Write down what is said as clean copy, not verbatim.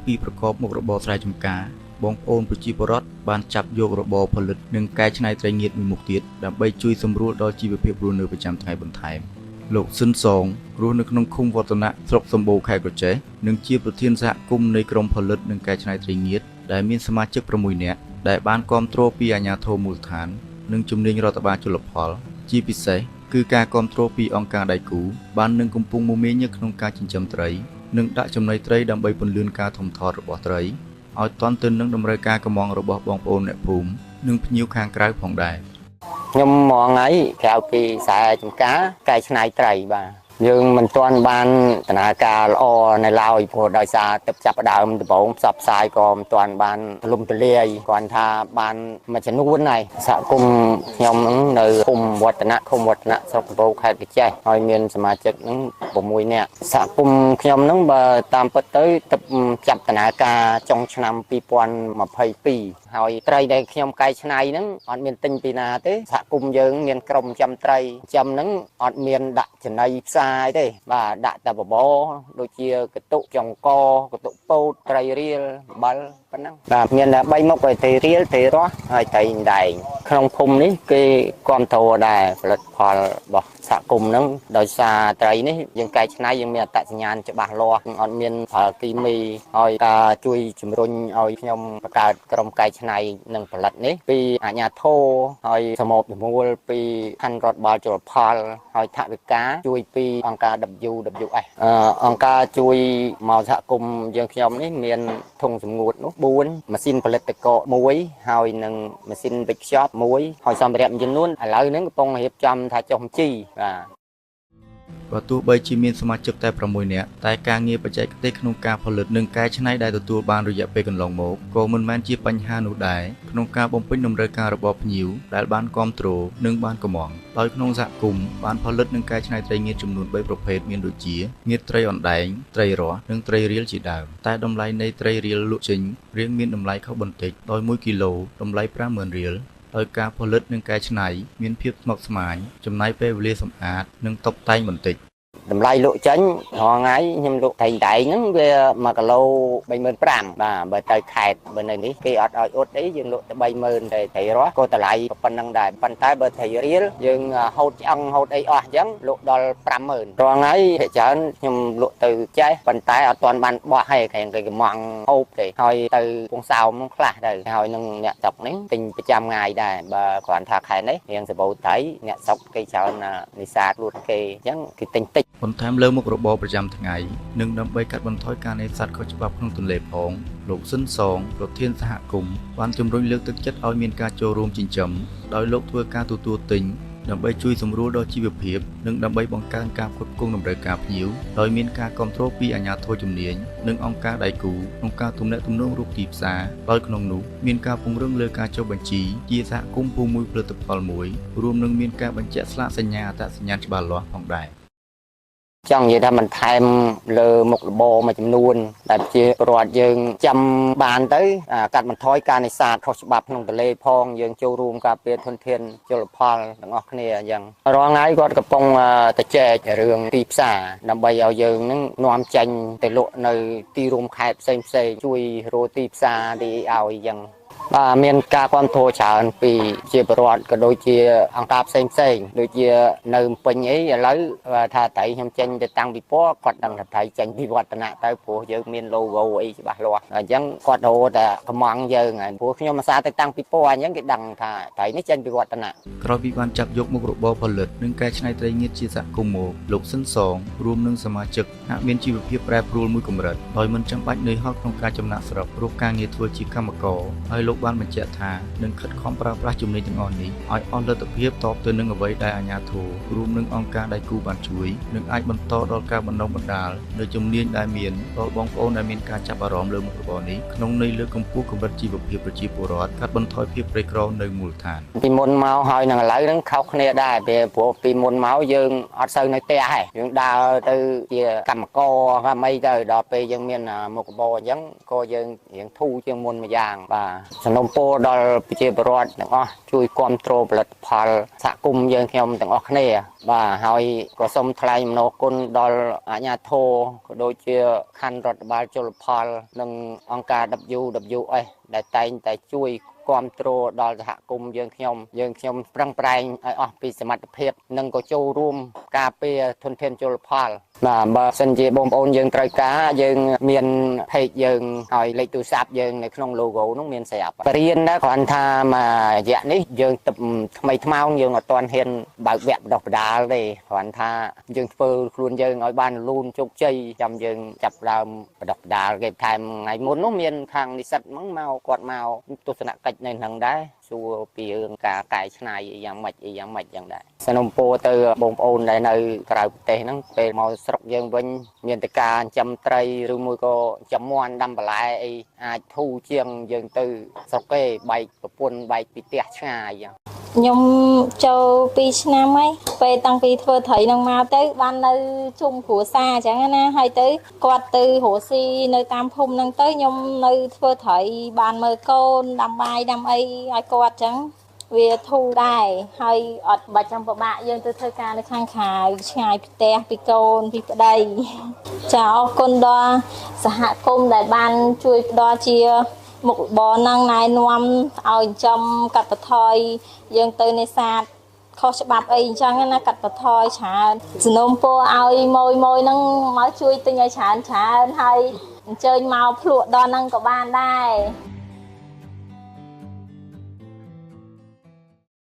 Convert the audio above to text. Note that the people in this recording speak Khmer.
ពីប្រកបមុខរបរស្រែចម្ការបងប្អូនប្រជាពលរដ្ឋបានចាប់យករបរផលិតនិងកែច្នៃត្រីងៀតមួយមុខទៀតដើម្បីជួយសម្រួលដល់ជីវភាពរស់នៅប្រចាំថ្ងៃបន្ថែមលោកស៊ិនសងរស់នៅក្នុងឃុំវឌ្ឍនៈស្រុកសម្បូរខេត្តក្រចេះនិងជាប្រធានសហគមន៍នៃក្រុមផលិតនិងកែច្នៃត្រីងៀតដែលមានសមាជិក6នាក់ដែលបានគាំទ្រពីអាជ្ញាធរមូលដ្ឋាននិងជំនាញរដ្ឋបាលជលផលជាពិសេសគឺការគាំទ្រពីអង្គការដៃគូបាននឹងកំពុងមមាញឹកក្នុងការចិញ្ចឹមត្រីនិងដាក់ចំណីត្រីដើម្បីពន្លឿនការធំធាត់របស់ត្រីឲ្យទាន់ទៅនឹងតម្រូវការកម្មង់របស់បងប្អូនអ្នកភូមិនិងភ្ញៀវខាងក្រៅផងដែរខ្ញុំមកថ្ងៃក្រៅពីខ្សែចំការកែច្នៃត្រីបាទយើងមិនទាន់បានដំណើរការល្អនៅឡើយព្រោះដោយសារទឹកចាប់ផ្ដើមដំបូងផ្សព្វផ្សាយក៏មិនទាន់បានលំទលាយគាត់ថាបានមួយចំនួនហើយសហគមន៍ខ្ញុំនៅឃុំវឌ្ឍនៈស្រុកកំពតខេត្តកញ្ចេះហើយមានសមាជិកនឹង6នាក់សហគមន៍ខ្ញុំនឹងបើតាមពិតទៅទឹកចាប់ដំណើរការចុងឆ្នាំ2022ហើយត្រីដែលខ្ញុំកែច្នៃហ្នឹងអត់មានទិញពីណាទេសហគមន៍យើងមានក្រុមចាំត្រីចាំហ្នឹងអត់មានដាក់ចំណីផ្សាយទេបាទដាក់តែបបរដូចជាកតុកចង្កកតុកពោតត្រីរៀលបិលប៉ុណ្ណឹងបាទមានតែ3មុខហើយត្រីរៀលត្រីរស់ហើយត្រីដែងក្នុងភូមិនេះគេគ្រប់គ្រងដែរផលិតផលរបស់សហគមន៍ហ្នឹងដោយសារត្រីនេះយើងកែច្នៃយើងមានអត្តសញ្ញាណច្បាស់លាស់អត់មានផលគីមីហើយការជួយជំរុញឲ្យខ្ញុំបង្កើតក្រុមកែច្នៃនិងផលិតនេះពីអាជ្ញាធរហើយសមូហមូលពីខណ្ឌរដ្ឋបាលជលផលហើយថវិកាជួយពីអង្គការ WWF អង្គការជួយមកសហគមន៍យើងខ្ញុំនេះមានធុងសម្ងួតនោះ4ម៉ាស៊ីនផលិតទឹកកក1ហើយនិងម៉ាស៊ីនវេចខ្ចប់1ហើយសម្ភារៈមួយចំនួនឥឡូវហ្នឹងកំពុងរៀបចំថាចុះបញ្ជីបើទោះបីជាមានសមាជិកតែ6នាក់តែការងារបច្ចេកទេសក្នុងការផលិតនិងកែច្នៃដែលទទួលបានរយៈពេលកន្លងមកក៏មិនមែនជាបញ្ហានោះដែរក្នុងការបំពេញតម្រូវការរបស់ភ្ញៀវដែលបានគាំទ្រនិងបានកម្មង់ដោយក្នុងសហគមន៍បានផលិតនិងកែច្នៃត្រីងៀតចំនួន3ប្រភេទមានដូចជាងៀតត្រីអណ្ដែងត្រីរស់និងត្រីរៀលជាដើមតែតម្លៃនៃត្រីរៀលលក់ចេញរៀងមានតម្លៃខុសបន្តិចដោយ1គីឡូតម្លៃ 50,000 រៀលដោយការផលិតនិងកែច្នៃមានភាពស្មុគស្មាញចំណាយពេលវេលាសម្អាតនិងតុបតែងបន្តិចតម្លៃលក់ចេញរាល់ថ្ងៃខ្ញុំលក់ត្រីដែងហ្នឹងវា1គីឡូ 35,000 បាទបើទៅខេត្តបើនៅនេះគេអត់ឲ្យអ៊ុតអីយើងលក់ទៅ 30,000 តែត្រីរស់ក៏តម្លៃប៉ុណ្្នឹងដែរប៉ុន្តែបើត្រីរៀលយើងហូតឆ្អឹងហូតអីអស់អញ្ចឹងលក់ដល់ 50,000 រាល់ថ្ងៃភាគច្រើនខ្ញុំលក់ទៅចេះប៉ុន្តែអត់ទាន់បានបោះឲ្យគេកំងហូបទេហើយទៅពងសោមហ្នឹងខ្លះទៅហើយនឹងអ្នកស្រុកនេះទិញប្រចាំថ្ងៃដែរបើគ្រាន់ថាខែនេះរៀងសបោត្រីអ្នកស្រុកគេច្រើននេសាទលួតគេអញ្ចឹងគេទិញតិចបន្ថែមលើមុខរបរប្រចាំថ្ងៃនិងដើម្បីកាត់បន្ថយការនេសាទខុសច្បាប់ក្នុងទន្លេផងលោកស៊ិនសងប្រធានសហគមន៍បានជំរុញលើកទឹកចិត្តឲ្យមានការចូលរួមចិញ្ចឹមដោយលោកធ្វើការទទួលទិញដើម្បីជួយសម្រួលដល់ជីវភាពនិងដើម្បីបង្កើនការផ្គត់ផ្គង់តម្រូវការភ្ញៀវដោយមានការគាំទ្រពីអាជ្ញាធរជំនាញនិងអង្គការដៃគូក្នុងការទំនាក់ទំនងរូបទីផ្សារដោយក្នុងនោះមានការពង្រឹងលើការចុះបញ្ជីជាសហគមន៍ភូមិមួយផលិតផលមួយរួមនឹងមានការបញ្ជាក់ស្លាកសញ្ញាអត្តសញ្ញាណច្បាស់លាស់ផងដែរចង់និយាយថាបន្ថែមលើមុខរបរមួយចំនួនដែលជារដ្ឋយើងចាំបានទៅកាត់បន្ថយការនេសាទខុសច្បាប់ក្នុងទន្លេផងយើងចូលរួមការពារធនធានជលផលទាំងអស់គ្នាអញ្ចឹងរាល់ថ្ងៃគាត់កំពុងតែចែករឿងទីផ្សារដើម្បីឲ្យយើងនឹងនាំចេញទៅលក់នៅទីរួមខេត្តផ្សេងជួយរកទីផ្សារទីឲ្យអញ្ចឹងបាទមានការគាំទ្រច្រើនពីជាបរិវត្តក៏ដូចជាអង្គការផ្សេងដូចជានៅពេញអីឥឡូវថាត្រីខ្ញុំចេញទៅតាំងពីពណ៌គាត់ដឹងថាត្រីចេញពីវឌ្ឍនៈទៅព្រោះយើងមាន logo អីច្បាស់លាស់អញ្ចឹងគាត់រកតែកម្មង់យើងហើយព្រោះខ្ញុំអាសាទៅតាំងពីពណ៌អញ្ចឹងគេដឹងថាត្រីនេះចេញពីវឌ្ឍនៈក្រោយពីបានចាប់យកមុខរបរផលិតនិងកែច្នៃត្រីងៀតជាសហគមន៍មកលោកស៊ិនសងរួមនឹងសមាជិកហាក់មានជីវភាពប្រែប្រួលមួយកម្រិតដោយមិនចាំបាច់នឿយហត់ក្នុងការចំណាក់ស្រុករកការងារធ្វើជាកម្មករហើយលោកបានបញ្ជាក់ថានឹងខិតខំប្រើប្រាស់ជំនាញទាំងអស់នេះឲ្យអស់លទ្ធភាពតបទៅនឹងអ្វីដែលអាជ្ញាធររួមនឹងអង្គការដៃគូបានជួយនិងអាចបន្តដល់ការបណ្ដុះបណ្ដាលនៅជំនាញដែលមានដល់បងប្អូនដែលមានការចាប់អារម្មណ៍លើមុខរបរនេះក្នុងន័យលើកកម្ពស់កម្រិតជីវភាពប្រជាពលរដ្ឋកាត់បន្ថយភាពក្រីក្រនៅមូលដ្ឋានពីមុនមកហើយនឹងឥឡូវហ្នឹងខុសគ្នាដែរព្រោះពីមុនមកយើងអត់សូវនៅផ្ទះទេយើងដើរទៅជាកម្មករហ្មងទៅដល់ពេលយើងមានមុខរបរអញ្ចឹងក៏យើងរៀងធូរជាងមុនមួយយ៉ាងបាទ សំណូមពរដល់ប្រជាពលរដ្ឋទាំងអស់ជួយគ្រប់គ្រងផលិតផលសហគមន៍យើងខ្ញុំទាំងអស់គ្នាបាទហើយក៏សូមថ្លែងអំណរគុណដល់អាជ្ញាធរក៏ដូចជាខណ្ឌរដ្ឋបាលជលផលនិងអង្គការ WWF ដែលតែងតែជួយគ្រប់គ្រងដល់សហគមន៍យើងខ្ញុំប្រឹងប្រែងឲ្យអស់ពីសមត្ថភាពនិងក៏ចូលរួមការពារធនធានជលផលបាទបើសិនជាបងប្អូនយើងត្រូវការយើងមាន page យើងហើយលេខទូរស័ព្ទយើងនៅក្នុង logo នោះមានស្រាប់បរៀនដែរគ្រាន់ថាមួយរយៈនេះយើងទឹកថ្មីថ្មោងយើងអត់ទាន់ហ៊ានបើកវគ្គបណ្ដុះបណ្ដាលទេគ្រាន់ថាយើងធ្វើខ្លួនយើងឲ្យបានលូនជោគជ័យចាំយើងចាប់ដើមបណ្ដុះបណ្ដាលគេថែមថ្ងៃមុននោះមានខាងនិស្សិតហ្នឹងមកគាត់មកទស្សនកិច្ចនៅហ្នឹងដែរសួរពីរឿងការកែច្នៃយ៉ាងម៉េចយ៉ាងដែរសនំពោទៅបងប្អូនដែលនៅក្រៅប្រទេសហ្នឹងពេលមកស្រុកយើងវិញមានតែការចិញ្ចឹមត្រីឬមួយក៏ចំមាន់ដាំបន្លែអីអាចធូរជាងយើងទៅស្រុកគេបែកប្រពន្ធបែកពីផ្ទះឆ្ងាយខ្ញុំចូល2ឆ្នាំហើយពេលតាំងពីធ្វើត្រីនឹងមកទៅបាននៅជុំគ្រួសារអញ្ចឹងណាហើយទៅគាត់ទៅរស់ស៊ីនៅតាមភូមិហ្នឹងទៅខ្ញុំនៅធ្វើត្រីបានមើលកូនដាំបាយដាំអីឲ្យគាត់អញ្ចឹងវាធូរដែរហើយអត់បាច់ចាំពិបាកយើងទៅធ្វើការនៅខាងក្រៅឆ្ងាយផ្ទះពីកូនពីប្តីចាអរគុណដល់សហគមន៍ដែលបានជួយផ្ដល់ជាមុខរបរនឹងណែនាំឲ្យចំកាត់បន្ថយយើងទៅនេសាទខុសច្បាប់អីអញ្ចឹងណាកាត់បន្ថយច្រើនសំណូមពរឲ្យម៉ួយហ្នឹងមកជួយទិញឲ្យច្រើនហើយអញ្ជើញមកភ្លក់ដល់ហ្នឹងក៏បានដែរ